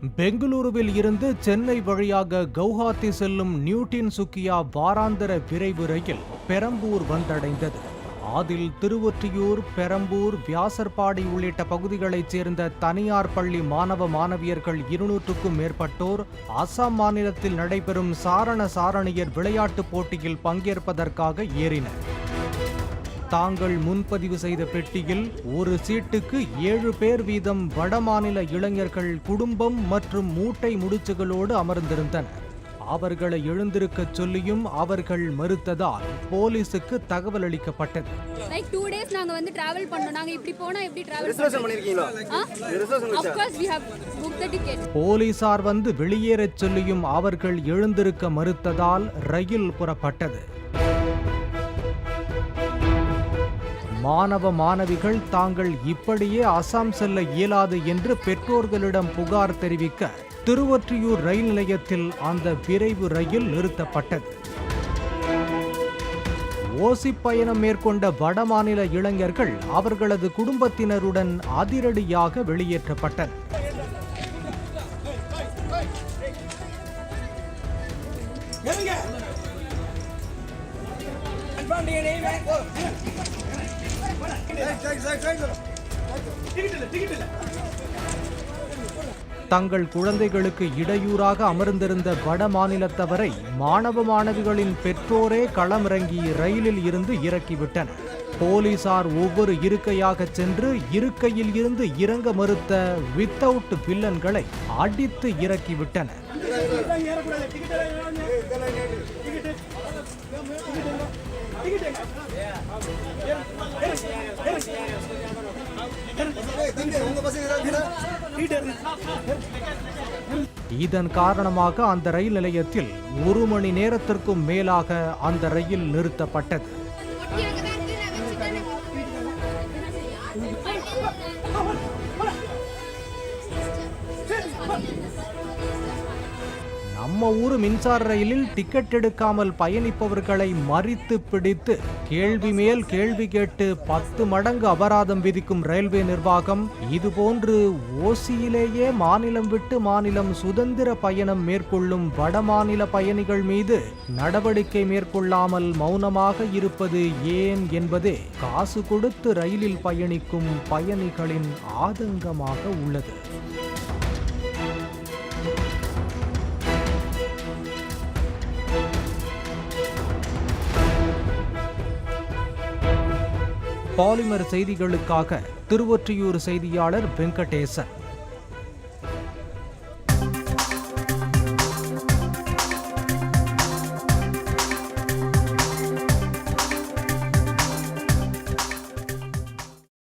பெங்களூருவில் இருந்து சென்னை வழியாக கவுஹாத்தி செல்லும் நியூட்டின் சுக்கியா வாராந்திர விரைவு ரயில் பெரம்பூர் வந்தடைந்தது. அதில் திருவொற்றியூர், பெரம்பூர், வியாசர்பாடி உள்ளிட்ட பகுதிகளைச் சேர்ந்த தனியார் பள்ளி மாணவ மாணவியர்கள் 200க்கும் மேற்பட்டோர் அசாம் மாநிலத்தில் நடைபெறும் சாரண சாரணியர் விளையாட்டுப் போட்டியில் பங்கேற்பதற்காக ஏறினர். தாங்கள் முன்பதிவு செய்த பெட்டியில் ஒரு சீட்டுக்கு 7 பேர் வீதம் வடமாநில இளைஞர்கள் குடும்பம் மற்றும் மூட்டை முடிச்சுகளோடு அமர்ந்திருந்தனர். அவர்களை எழுந்திருக்கச் சொல்லியும் அவர்கள் மறுத்ததால் போலீசுக்கு தகவல் அளிக்கப்பட்டது. Like 2 days நாங்க வந்து டிராவல் பண்ணோம். நாங்க இப்படி போனா எப்படி டிராவல் பண்ணிருக்கீங்களா? Of course we have booked the ticket. போலீசார் வந்து வெளியேறச் சொல்லியும் அவர்கள் எழுந்திருக்க மறுத்ததால் ரயில் புறப்பட்டது. மாணவ மாணவிகள் தாங்கள் இப்படியே அசாம் செல்ல இயலாது என்று பெற்றோர்களிடம் புகார் தெரிவிக்க திருவொற்றியூர் ரயில் நிலையத்தில் அந்த விரைவு ரயில் நிறுத்தப்பட்டது. ஓசி பயணம் மேற்கொண்ட வடமாநில இளைஞர்கள் அவர்களது குடும்பத்தினருடன் அதிரடியாக வெளியேற்றப்பட்டனர். தங்கள் குழந்தைகளுக்கு இடையூறாக அமர்ந்திருந்த வட மாநிலத்தவரை மாணவ மாணவிகளின் பெற்றோரே களமிறங்கி ரயிலில் இருந்து இறக்கிவிட்டனர். போலீசார் ஒவ்வொரு இருக்கையாக சென்று இருக்கையில் இருந்து இறங்க மறுத்த வித்தவுட் வில்லன்களை அடித்து இறக்கிவிட்டனர். இதன் காரணமாக அந்த ரயில் நிலையத்தில் 1 மணி நேரத்திற்கும் மேலாக அந்த ரயில் நிறுத்தப்பட்டது. நம்ம ஊர் மின்சார ரயிலில் டிக்கெட் எடுக்காமல் பயணிப்பவர்களை மறித்து பிடித்து கேள்வி மேல் கேள்வி கேட்டு 10 மடங்கு அபராதம் விதிக்கும் ரயில்வே நிர்வாகம் இதுபோன்று ஓசியிலேயே மாநிலம் விட்டு மாநிலம் சுதந்திர பயணம் மேற்கொள்ளும் வடமாநில பயணிகள் மீது நடவடிக்கை மேற்கொள்ளாமல் மௌனமாக இருப்பது ஏன் என்பதே காசு கொடுத்து ரயிலில் பயணிக்கும் பயணிகளின் ஆதங்கமாக உள்ளது. பாலிமர் செய்திகளுக்காக திருவொற்றியூர் செய்தியாளர் வெங்கடேசன்.